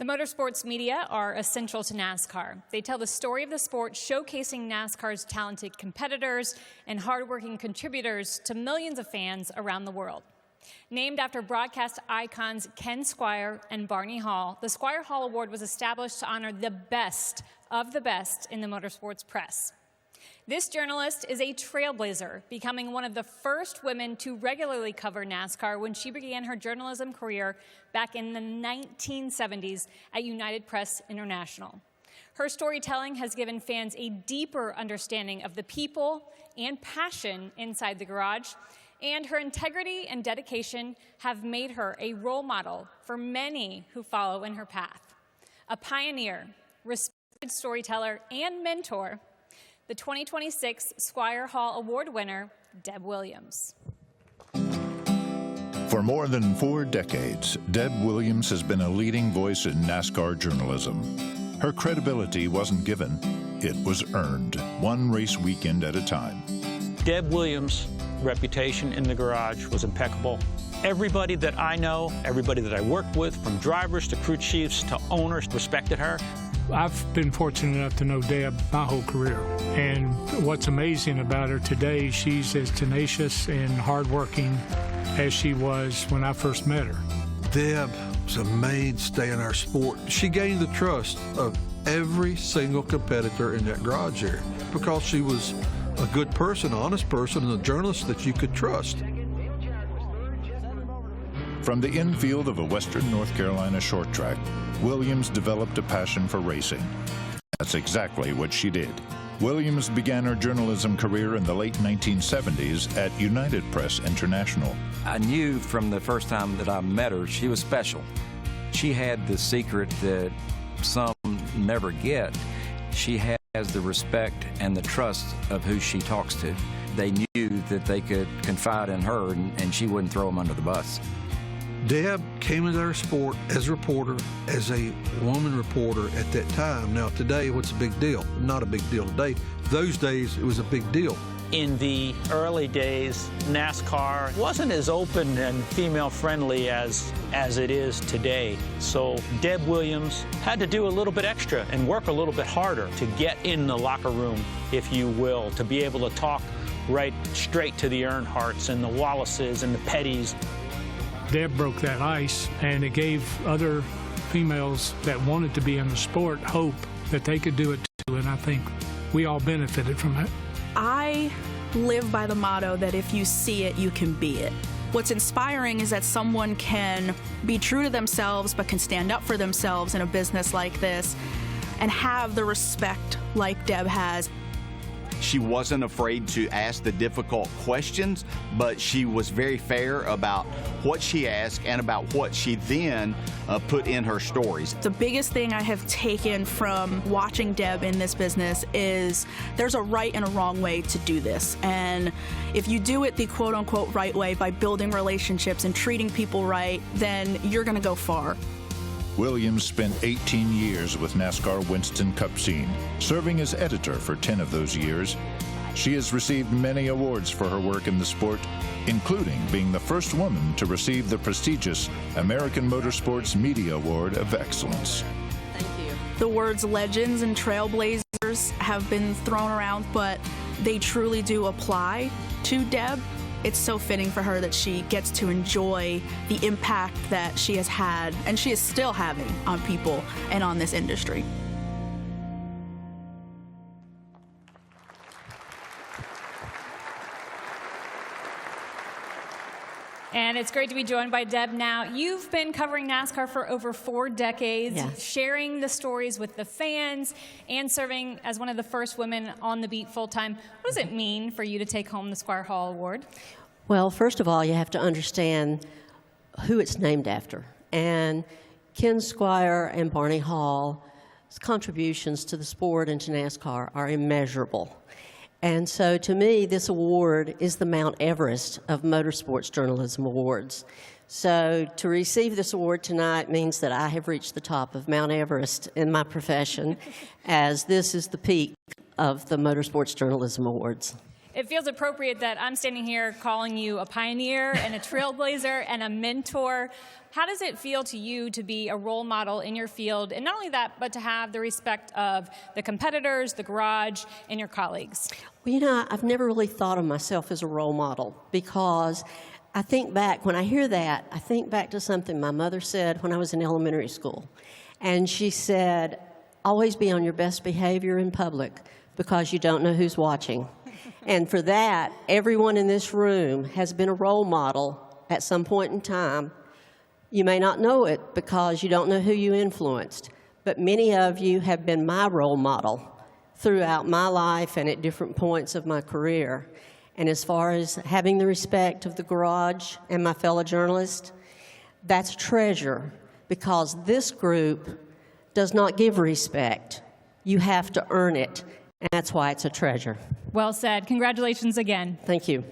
The motorsports media are essential to NASCAR. They tell the story of the sport, showcasing NASCAR's talented competitors and hardworking contributors to millions of fans around the world. Named after broadcast icons Ken Squier and Barney Hall, the Squier-Hall Award was established to honor the best of the best in the motorsports press. This journalist is a trailblazer, becoming one of the first women to regularly cover NASCAR when she began her journalism career back in the 1970s at United Press International. Her storytelling has given fans a deeper understanding of the people and passion inside the garage, and her integrity and dedication have made her a role model for many who follow in her path. A pioneer, respected storyteller, and mentor, the 2026 Squier-Hall Award winner, Deb Williams. For more than 4 decades, Deb Williams has been a leading voice in NASCAR journalism. Her credibility wasn't given, it was earned, one race weekend at a time. Deb Williams' reputation in the garage was impeccable. Everybody that I know, everybody that I worked with, from drivers to crew chiefs to owners, respected her. I've been fortunate enough to know Deb my whole career, and what's amazing about her today, she's as tenacious and hardworking as she was when I first met her. Deb was a mainstay in our sport. She gained the trust of every single competitor in that garage area because she was a good person, honest person, and a journalist that you could trust. From the infield of a Western North Carolina short track, Williams developed a passion for racing. That's exactly what she did. Williams began her journalism career in the late 1970s at United Press International. I knew from the first time that I met her, she was special. She had the secret that some never get. She has the respect and the trust of who she talks to. They knew that they could confide in her and she wouldn't throw them under the bus. Deb came into our sport as a reporter, as a woman reporter at that time. Now today, what's a big deal? Not a big deal today. Those days, it was a big deal. In the early days, NASCAR wasn't as open and female-friendly as it is today. So Deb Williams had to do a little bit extra and work a little bit harder to get in the locker room, if you will, to be able to talk right straight to the Earnhardts and the Wallaces and the Pettys. Deb broke that ice, and it gave other females that wanted to be in the sport hope that they could do it too, and I think we all benefited from it. I live by the motto that if you see it, you can be it. What's inspiring is that someone can be true to themselves but can stand up for themselves in a business like this and have the respect like Deb has. She wasn't afraid to ask the difficult questions, but she was very fair about what she asked and about what she then put in her stories. The biggest thing I have taken from watching Deb in this business is there's a right and a wrong way to do this. And if you do it the quote-unquote right way by building relationships and treating people right, then you're going to go far. Williams spent 18 years with NASCAR Winston Cup scene, serving as editor for 10 of those years. She has received many awards for her work in the sport, including being the first woman to receive the prestigious American Motorsports Media Award of Excellence. Thank you. The words legends and trailblazers have been thrown around, but they truly do apply to Deb. It's so fitting for her that she gets to enjoy the impact that she has had and she is still having on people and on this industry. And it's great to be joined by Deb now. You've been covering NASCAR for over 4 decades, yes, sharing the stories with the fans and serving as one of the first women on the beat full-time. What does it mean for you to take home the Squier-Hall Award? Well, first of all, you have to understand who it's named after. And Ken Squier and Barney Hall's contributions to the sport and to NASCAR are immeasurable. And so, to me, this award is the Mount Everest of motorsports journalism awards. So, to receive this award tonight means that I have reached the top of Mount Everest in my profession, as this is the peak of the motorsports journalism awards. It feels appropriate that I'm standing here calling you a pioneer and a trailblazer and a mentor. How does it feel to you to be a role model in your field? And not only that, but to have the respect of the competitors, the garage, and your colleagues? Well, you know, I've never really thought of myself as a role model because I think back, when I hear that, I think back to something my mother said when I was in elementary school. And she said, always be on your best behavior in public because you don't know who's watching. And for that, everyone in this room has been a role model at some point in time. You may not know it because you don't know who you influenced, but many of you have been my role model throughout my life and at different points of my career. And as far as having the respect of the garage and my fellow journalists, that's a treasure because this group does not give respect. You have to earn it, and that's why it's a treasure. Well said. Congratulations again. Thank you.